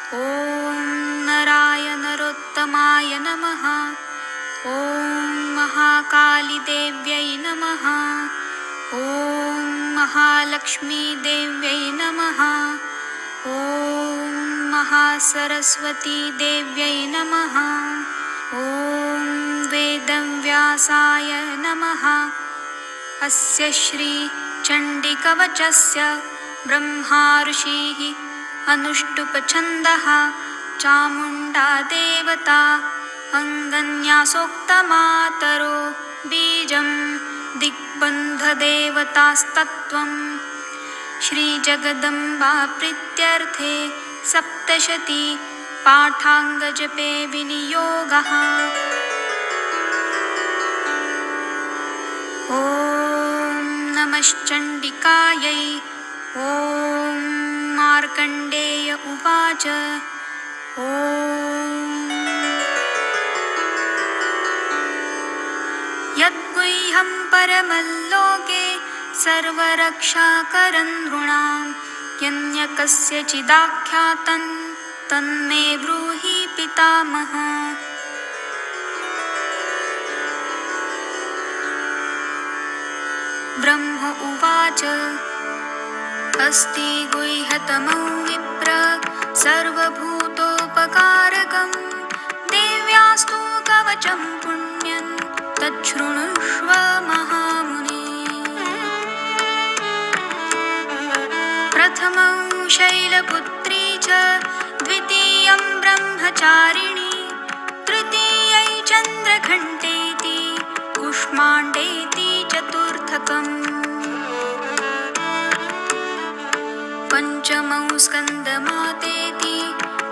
ॐ नराय नरोत्तमाय नमः। ॐ महाकालीदेव्यै नमः। ॐ महालक्ष्मीदेव्यै नमः। ॐ महासरस्वतीदेव्यै नमः। ॐ वेदव्यासाय नमः। अस्य श्रीचण्डीकवचस्य ब्रह्मा ऋषिः अनुष्टुप्छन्दः चामुण्डा देवता अङ्गन्यासोक्तमातरो बीजं दिग्बन्धदेवतास्तत्त्वं श्रीजगदम्बा प्रीत्यर्थे सप्तशती पाठाङ्गजपे विनियोगः। ॐ नमश्चण्डिकायै। ॐ मार्कण्डेय उवाच। ॐ यद्गुह्यं परमल्लोके सर्वरक्षाकरं नृणां यन्यकस्यचिदाख्यातं तन्मे ब्रूहि पितामह। ब्रह्म उवाच। अस्ति गुह्यतमं विप्र सर्वभूतोपकारकं देव्यास्तु कवचं पुण्यं तच्छृणुष्व महामुने। प्रथमं शैलपुत्री च द्वितीयं ब्रह्मचारिणी तृतीयै चन्द्रघण्टेति कुष्माण्डेति चतुर्थकम्। पञ्चमं स्कन्दमातेति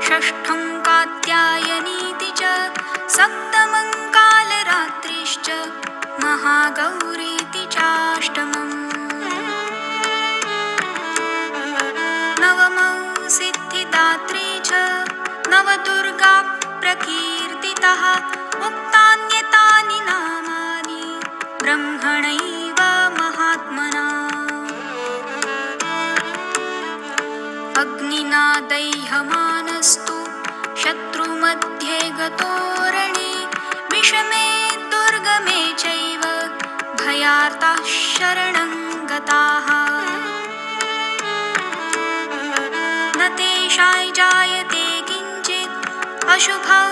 षष्ठं कात्यायनीति च सप्तमं कालरात्रिश्च महागौरीति चाष्टमम्। नवमं सिद्धिदात्री च नवदुर्गा प्रकीर्तितः उक्तान्येतानि नामानि ब्रह्मणैव महात्मना। अग्निना दह्यमानस्तु शत्रुमध्ये गतोरणे विषमे दुर्गमे चैव भयार्ताः शरणं गताः। न तेषां जायते किञ्चित् अशुभौ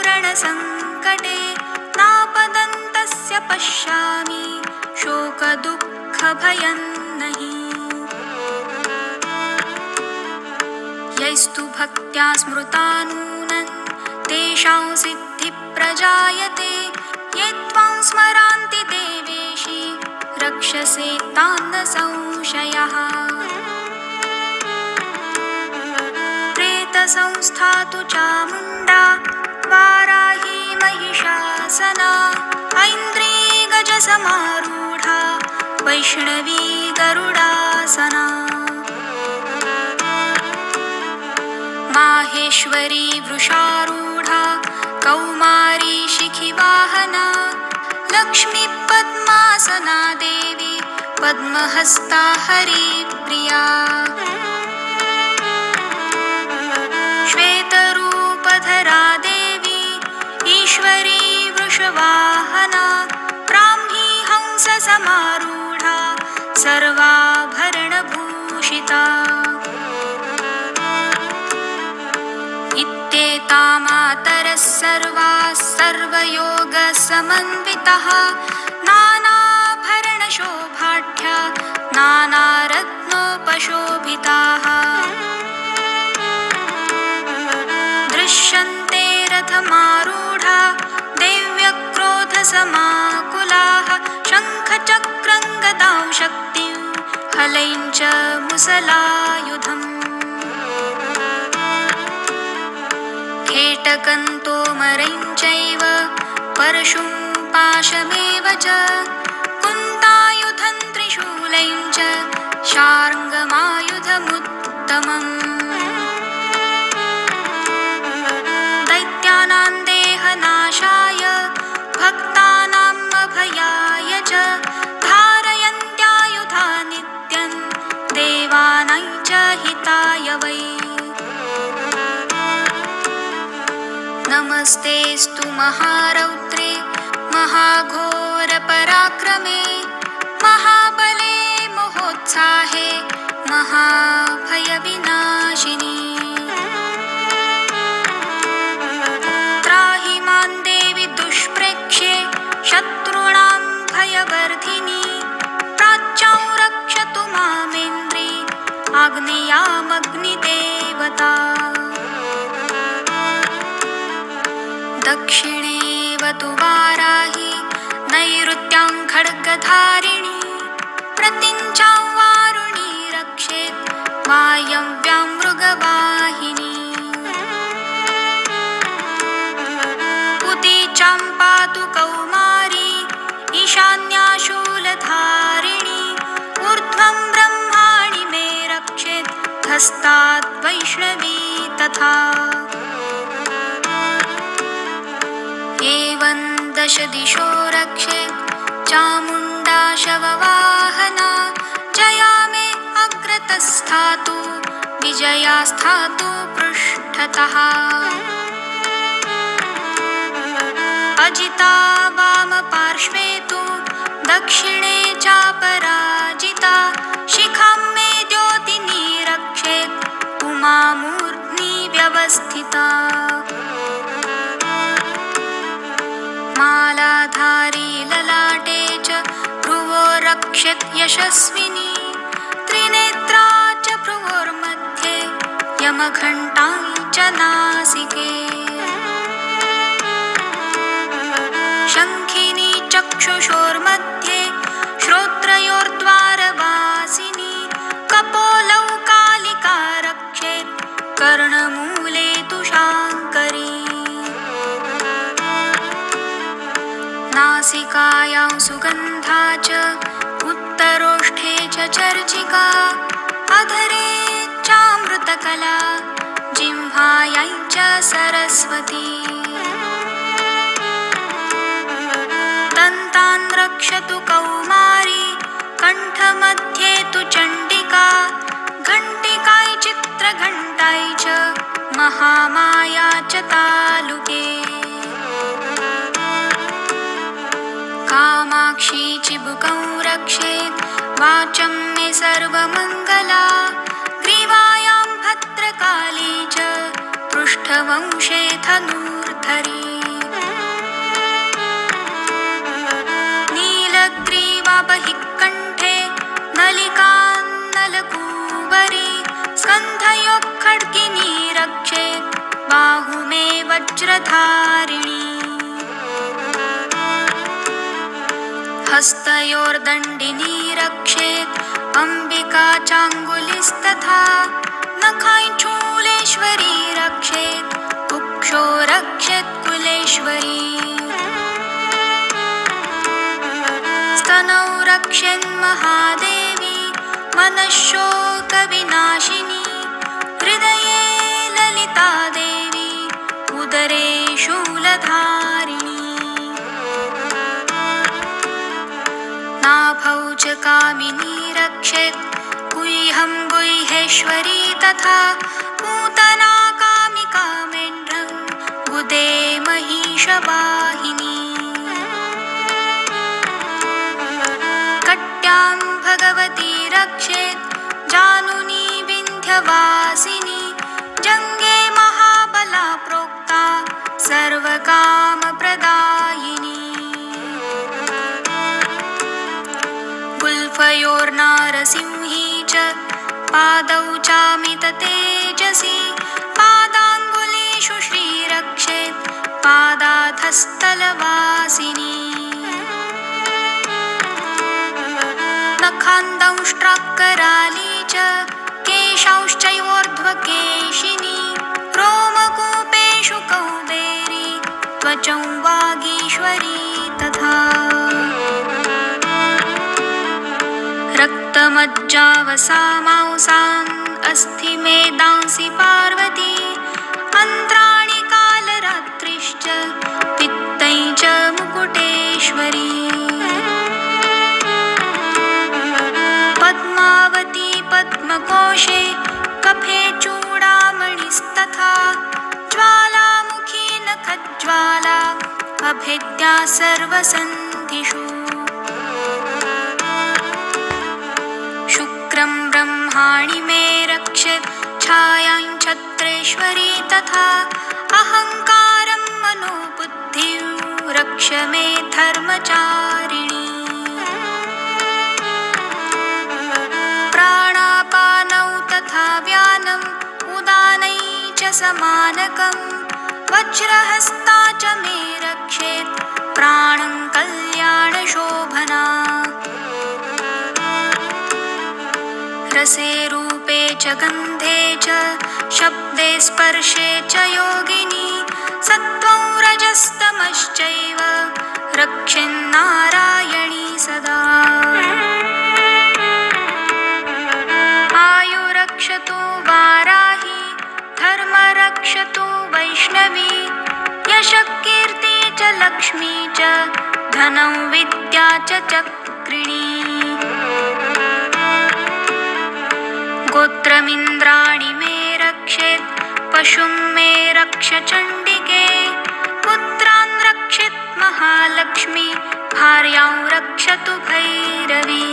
रणसङ्कटे नापदन्तस्य पश्यामि शोकदुःखभयं नहि। यैस्तु भक्त्या स्मृता नूनं तेषां सिद्धिप्रजायते ये त्वां स्मरन्ति देवेशि रक्षसे तान् न संशयः। प्रेतसंस्था तु चामुण्डा वाराही महिषासना ऐन्द्री गजसमारूढा वैष्णवी गरुडासना। माहेश्वरी वृषारूढा कौमारी शिखिवाहना लक्ष्मी पद्मासना देवी पद्महस्ता हरिप्रिया। श्वेतरूपधरा देवी ईश्वरी वृषवाहना ब्राह्मी हंससमारूढा सर्वाभरणभूषिता। इत्येता मातरः सर्वाः सर्वयोगसमन्विताः नानाभरणशोभाढ्या नानारत्नोपशोभिताः। दृश्यन्ते रथमारूढा देव्यक्रोधसमाकुलाः शङ्खचक्रं गदां शक्तिं हलैं च मुसलायुधम्। खेटकं तोमरं चैव परशुं पाशमेव च कुन्तायुधं त्रिशूलं च शार्ङ्गमायुधमुत्तमम्। दैत्यानां देहनाशाय भक्तानाम् अभयाय च धारयन्त्यायुधा नित्यं देवानां च हिताय वै। नमस्तेऽस्तु महारौद्रे महाघोरपराक्रमे महाबले महोत्साहे महाभयविनाशिनी त्राहि मां देवि दुष्प्रेक्ष्ये शत्रूणां भयवर्धिनी प्राच्यां रक्षतु मामेन्द्री आग्नेयामग्निदेवता दक्षिणेवतु वाराहि नैऋत्यां खड्गधारिणी प्रत्यञ्चां वारुणी रक्षेत् वायव्यां मृगवाहिनी उदीचां पातु कौमारी ईशान्या शूलधारिणी ऊर्ध्वं ब्रह्माणि मे रक्षेत् हस्तात् वैष्णवी तथा एवं दश दिशो रक्षेत् चामुण्डा शववाहना जया मे अग्रतस्थातु विजया स्थातु पृष्ठतः अजिता वामपार्श्वे तु दक्षिणे चापराजिता शिखां मे द्योतिनी रक्षेत् उमा मूर्ध्नि व्यवस्थिता मालाधारी ललाटे च भ्रुवो रक्षेत् यशस्विनी त्रिनेत्रा च भ्रुवोर्मध्ये यमघण्टां च नासिके शङ्खिनी चक्षुषोर्मध्ये श्रोत्रयोर्द्वारवासिनी कपोलौ कालिका रक्षेत् कर्णमूले तु शाङ्करी नासिकायां सुगन्धा च उत्तरोष्ठे च चर्चिका अधरे चामृतकला जिह्वायां च सरस्वती दन्तान् रक्षतु कौमारी कण्ठमध्ये तु चण्डिका घण्टिकाय चित्रघण्टाय च महामाया च तालुके कामाक्षी चिबुकौ रक्षेत् वाचं मे सर्वमङ्गला ग्रीवायां भद्रकाली च पृष्ठवंशे धनुर्धरी नीलग्रीवा बहिःकण्ठे नलिकान्नलकूबरी स्कन्धयोः खड्गिनी रक्षेत् बाहु मे वज्रधारिणी हस्तयोर्दण्डिनी रक्षेत् अम्बिका चाङ्गुलिस्तथा नखाञ्चूलेश्वरी रक्षेत् कुक्षो रक्षेत् कुलेश्वरी स्तनौ रक्षेन्महादेवी मनःशोकविनाशिनी हृदये ललिता देवी उदरे शूलधारिणी नाभौ च कामिनी रक्षेत् गुह्यं गुह्येश्वरी तथा पूतना कामिका मेढ्रं गुदे महिषवाहिनी कट्यां भगवती रक्षेत् जानुनी विन्ध्यवासिनी जङ्गे महाबला प्रोक्ता सर्वकामप्रदायिनी गुल्फयोर्नारसिंही च पादौ चामिततेजसी पादाङ्गुलीषु श्रीरक्षेत् पादाधस्तलवासिनी नखान्दंष्ट्राकराली च केशांश्चैवोर्ध्वकेशिनी रोमकूपेषु कौबेरी त्वचं वागीश्वरी तथा रक्तमज्जावसामांसान् अस्थिमेदांसि पार्वती अन्त्राणि कालरात्रिश्च पित्तै च मुकुटेश्वरी पद्मावती पद्मकोशे कफे चूडामणिस्तथा ज्वालामुखी खज्ज्वाला अभेद्या सर्वसन्धिषु शुक्रं ब्रह्माणि मे रक्षेत् छायां छत्रेश्वरी तथा अहङ्कारं मनोबुद्धिं रक्ष मे धर्मचारिणी प्राणापानौ तथा व्यानम् उदानै च समानकं वज्रहस्ता च मे रक्षेत् प्राणं कल्याणशोभना रसे रूपे च गन्धे च शब्दे स्पर्शे च योगिनी सत्त्वं रजस्तमश्चैव रक्षेन्नारायणी सदा आयुरक्षतु वाराही धर्मरक्षतु वैष्णवी यशकीर्ति च लक्ष्मी च धनं विद्या च चक्रिणी गोत्रमिन्द्राणि मे रक्षेत् पशुं मे रक्ष चण्डिके पुत्रान् रक्षेत् महालक्ष्मी भार्यां रक्षतु भैरवी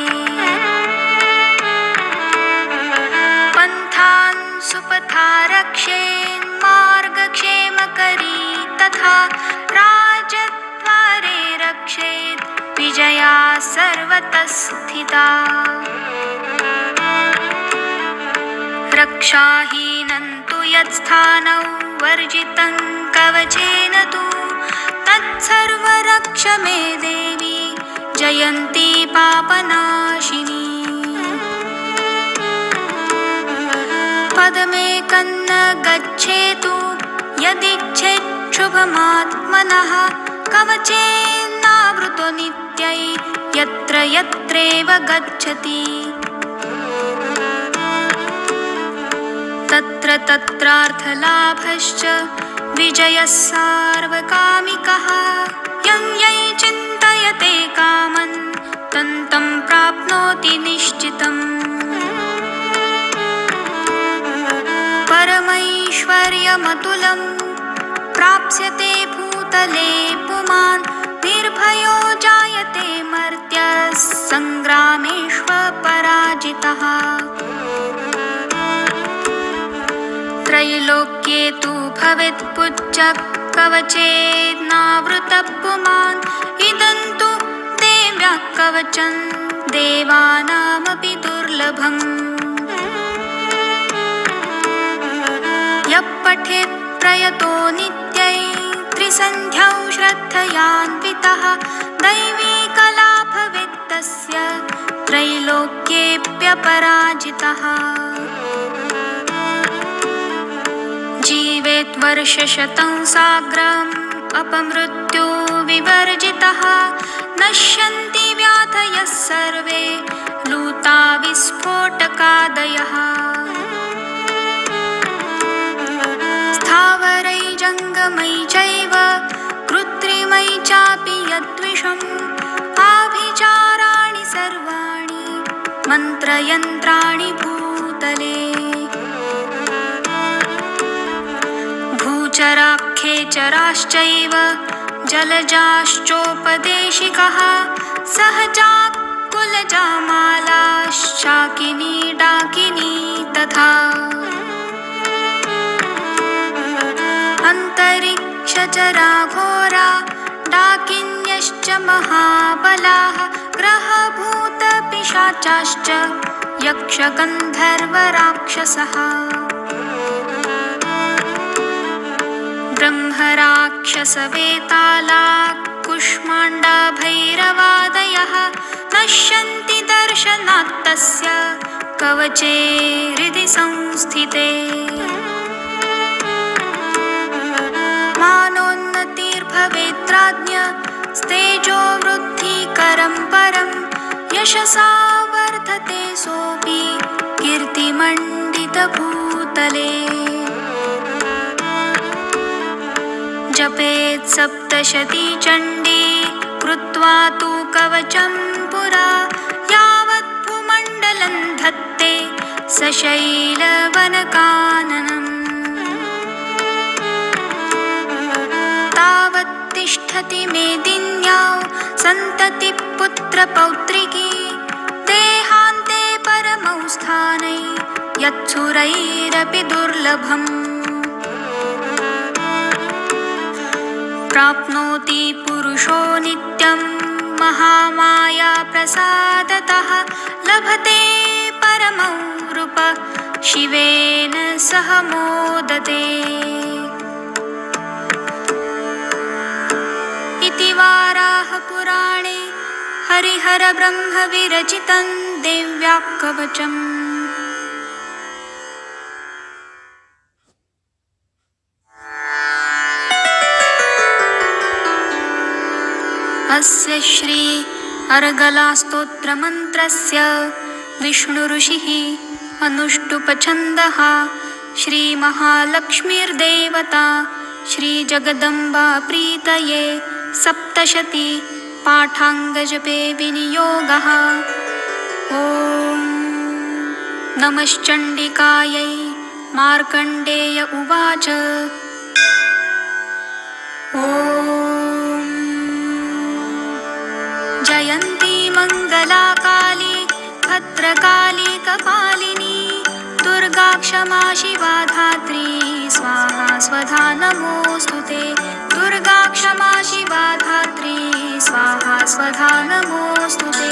पन्थान् सुपथा रक्षेन् मार्गक्षेमकरी तथा राजद्वारे रक्षेत् विजया सर्वतः स्थिता रक्षाहीनं तु यत्स्थानौ वर्जितं कवचेन तु तत्सर्वरक्ष मे देवी जयन्ती पापनाशिनी पदमेकं न गच्छेतु यदिच्छेच्छुभमात्मनः कवचेन्नावृतो नित्यै यत्र यत्रैव गच्छति तत्र तत्रार्थलाभश्च विजयः सार्वकामिकः यं यै चिन्तयते कामं तं प्राप्नोति निश्चितम् परमैश्वर्यमतुलं प्राप्स्यते भूतले पुमान् निर्भयो जायते मर्त्यः सङ्ग्रामेष्वपराजितः त्रैलोक्ये तु भवेत् पूज्यः कवचेनावृतः पुमान् इदं तु देव्याः कवचं देवानामपि दुर्लभम् यः पठेत् प्रयतो नित्यै त्रिसन्ध्यां श्रद्धयान्वितः दैवी कला भवेत् तस्य त्रैलोक्येऽप्यपराजितः जीवेत् वर्षशतं साग्रम् अपमृत्यो विवर्जितः नश्यन्ति व्याधयः सर्वे लूता विस्फोटकादयः स्थावरै जङ्गमै चैव कृत्रिमै चापि यद्विषम् आभिचाराणि सर्वाणि मन्त्रयन्त्राणि भूतले भूचराख्येचराश्चैव जलजाश्चोपदेशिकः सहजा कुलजामालाश्चाकिनी डाकिनी तथा अन्तरिक्षचराघोरा डाकिन्यश्च महाबलाः ग्रहभूतपिशाचाश्च यक्षगन्धर्वराक्षसः ब्रह्मराक्षसवेतालाः कुष्माण्डा भैरवादयः नश्यन्ति दर्शनात् तस्य कवचे हृदि संस्थिते मानोन्नतिर्भवेद्राज्ञ स्तेजो वृद्धिकरं परं यशसा वर्धते सोऽपि कीर्तिमण्डितभूतले जपेत् सप्तशती चण्डी कृत्वा तु कवचं पुरा यावत् भूमण्डलं धत्ते सशैलवनकाननम् तिष्ठति मेदिन्यां सन्तति पुत्रपौत्रिकी देहान्ते परमौ स्थानै यत्सुरैरपि दुर्लभम् प्राप्नोति पुरुषो नित्यं महामाया प्रसादतः लभते परमौ रूप शिवेन सह मोदते इति वाराहपुराणे हरिहरब्रह्मविरचितं देव्याः कवचम्। अस्य श्री अर्गलास्तोत्रमन्त्रस्य विष्णुऋषिः अनुष्टुप्छन्दः श्रीमहालक्ष्मीर्देवता श्रीजगदम्बा प्रीतये सप्तशती पाठाङ्गजपे विनियोगः। ॐ नमश्चण्डिकायै मार्कण्डेय उवाच। ॐ जयन्ती मङ्गलाकाली भद्रकाली कपालिनी दुर्गा क्षमा शिवा धात्री स्वाहा स्वधा नमोऽस्तुते। दुर्गा क्षमा शिवा धात्री स्वाहा स्वधा नमोऽस्तुते।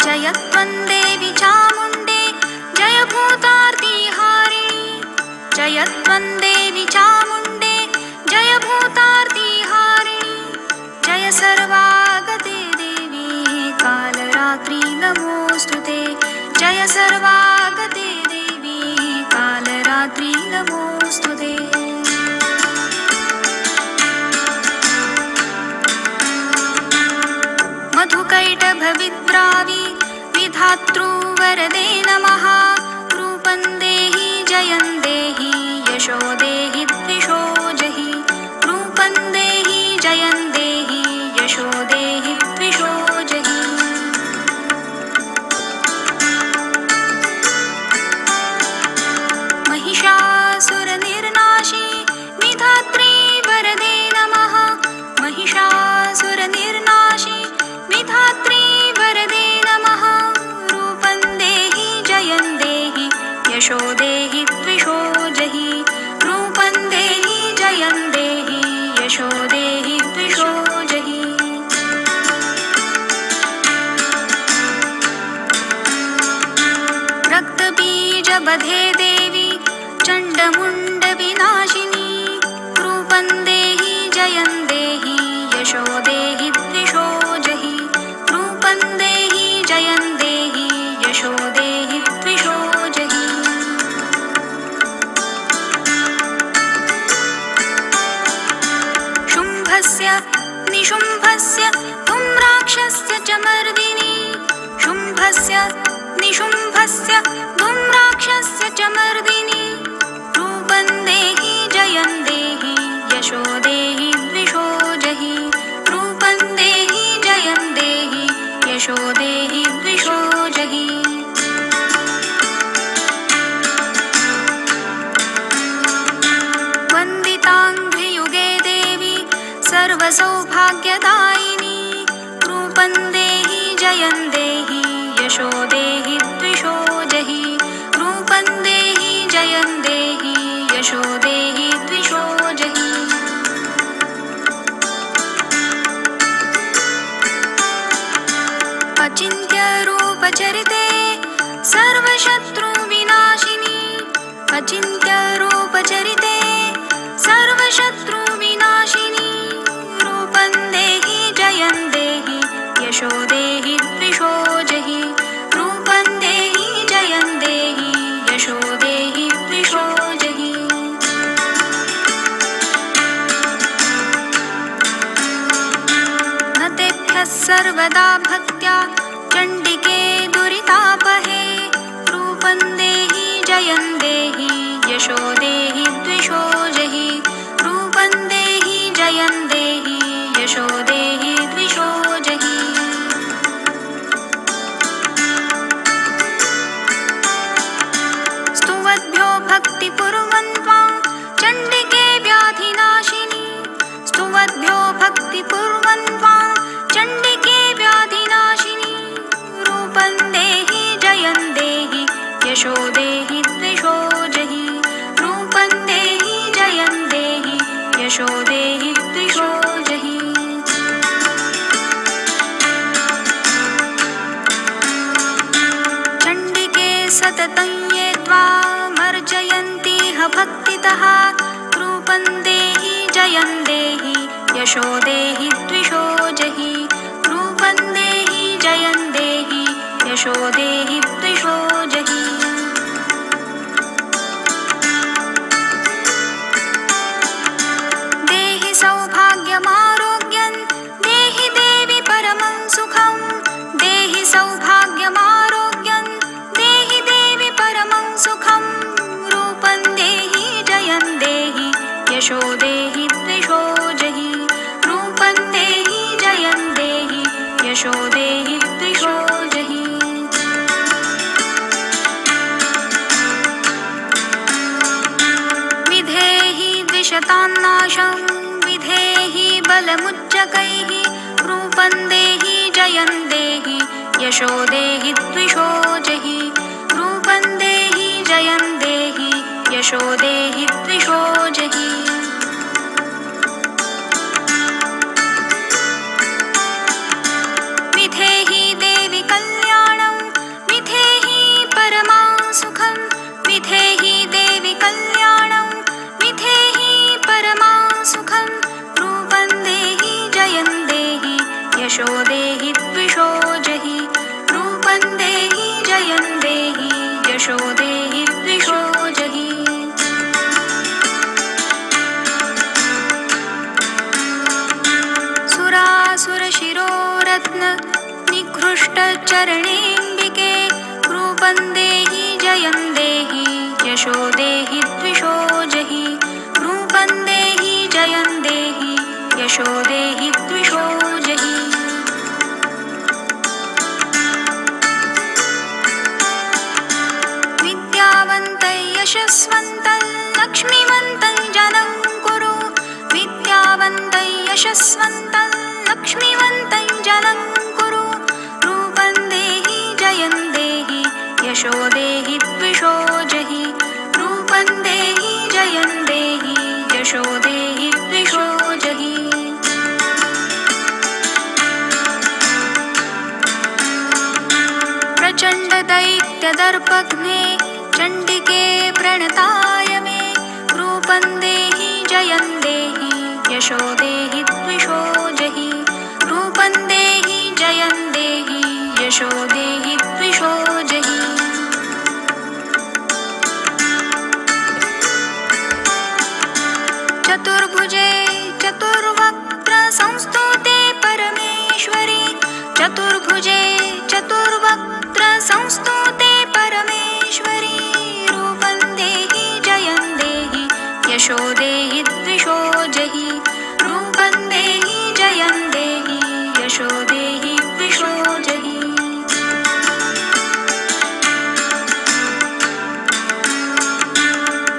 जय त्वं देवी चामुण्डे जय भूतार्तिहारिणी जय त्वं देवी चामुण्डे जय भूतार्तिहारिणी जय सर्वागते देवी कालरात्रि नमोऽस्तुते। जय सर्वागते देवी कालरात्रि नमोऽस्तुते। मधुकैटभविद्रावि विधातृवरदे नमः। रूपं देहि जयं देहि यशो देहि द्विषो जहि। रूपं देहि जयं देहि यशो देहि द्विषो जहि। महिषासुरनिर्नाशी विधात्री वरदे नमः। महिषासुरनिर्नाशी विधात्री वरदे नमः। रूपं देहि जयं देहि यशो देहि द्विषो जहि। रूपं देहि जयं देहि यशो देहि द्विषो जहि। रक्तबीजबधे देवी चण्डमुण्डविनाशिनी। रूपं देहि जयं देहि यशो देहि द्विषो जहि। रूपं देहि जयं देहि यशो देहि द्विषो जहि। शुम्भस्य निशुम्भस्य धूम्राक्षस्य च मर्दिनी। शुम्भस्य निशुम्भस्य धूम्राक्षस्य च मर्दिनी। रूपं देहि जयं देहि यशो देहि द्विषो जहि। रूपं देहि जयं देहि यशो देहि द्विषो जहि। वन्दिताङ्घ्रियुगे देवी सर्वसौभाग्यदायिनी। रूपं देहि जयं देहि यशो देहि द्विषो जहि। रूपं देहि जयं देहि यशो देहि द्विषो जहि। अचिन्त्यरूपचरिते सर्वशत्रुविनाशिनी। अचिन्त्यरूपचरिते सर्वशत्रुविनाशिनी। रूपं देहि जयं देहि यशो देहि द्विषो जहि। रूपं देहि जयं देहि यशो देहि द्विषो जहि। न तेभ्यः सर्वदा भक्त्या चण्डिके दुरितापहे। रूपं देहि जयं देहि यशो देहि द्विषो जहि। रूपं देहि जयं देहि यशो देहि द्विषो जहि। स्तुवद्भ्यो भक्तिपूर्वकं यशो देहि द्विषो जहि रूपं देहि जयं देहि यशो देहि द्विषो जहि देहि सौभाग्यमारोग्यं देहि देवि परमं सुखं देहि सौभाग्यमारोग्यं देहि देवि परमं सुखं रूपं देहि जयं देहि यशो देहि द्विषो जहि रूपं देहि जयं देहि यशो देहि द्विषो जहि विधेहि द्विषतान्नाशं विधेहि बलमुच्चकैः रूपं देहि जयं देहि यशो देहि द्विषो जहि रूपं देहि जयं देहि यशो देहि द्विषो जहि विधेहि देवि कल्याणं विधेहि परमां सुखं विधेहि देवि कल्याणं विधेहि परमां सुखं रूपं देहि जयं देहि यशो देहि द्विषो जहि रूपं देहि जयं देहि यशो देहि द्विषो जहि सुरासुरशिरोरत्न निकृष्टचरणेऽम्बिके रूपं देहि जयं देहि यशो देहि द्विषो जहि रूपं देहि जयं देहि यशो देहि द्विषो जहि विद्यावन्तं यशस्वन्तं लक्ष्मीवन्तं जनं कुरु विद्यावन्तं यशस्वन्तं लक्ष्मीवन्तं जनं कुरु रूपं देहि जयं देहि यशो देहि द्विषो जहि रूपं देहि जयं देहि यशो देहि द्विषो जहि प्रचण्डदैत्यदर्पघ्ने चण्डिके प्रणताय मे रूपं देहि जयं देहि यशो देहि द्विषो जहि रूपं देहि जयं देहि यशो देहि द्विषो जहि चतुर्भुजे चतुर्वक्त्र संस्तुते परमेश्वरि चतुर्भुजे चतुर्वक्त्र संस्तुते परमेश्वरि रूपं देहि जयं देहि यशो देहि द्विषो जहि रूपं देहि जयं देहि यशो देहि द्विषो जहि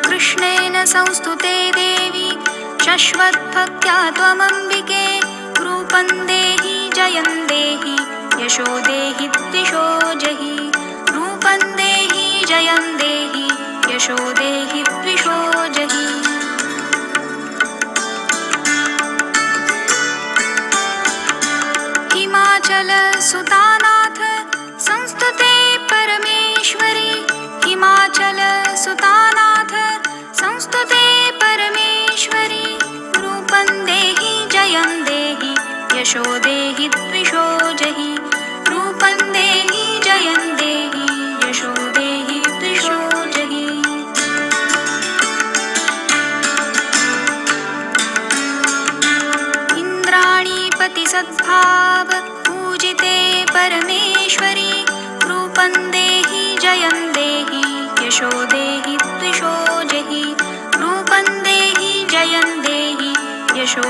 कृष्णेन संस्तुते देवी शश्वद्भक्त्या त्वमम्बिके रूपं देहि जयं देहि यशो देहि द्विषो जहि रूपं देहि जयं देहि यशो देहि द्विषो जहि हिमाचलसुतानाथ संस्तुते परमेश्वरि हिमाचलसुतानाथ संस्तुते परमेश्वरि रूपं देहि जयं देहि यशो देहि द्विषो जहि रूपं देहि जयं देहि यशो देहि द्विषो जहि इंद्राणीपतिसद्भाव पूजिते परमेश्वरि रूपं देहि जयं देहि यशो देहि द्विषो जहि रूपं देहि जयं देहि यशो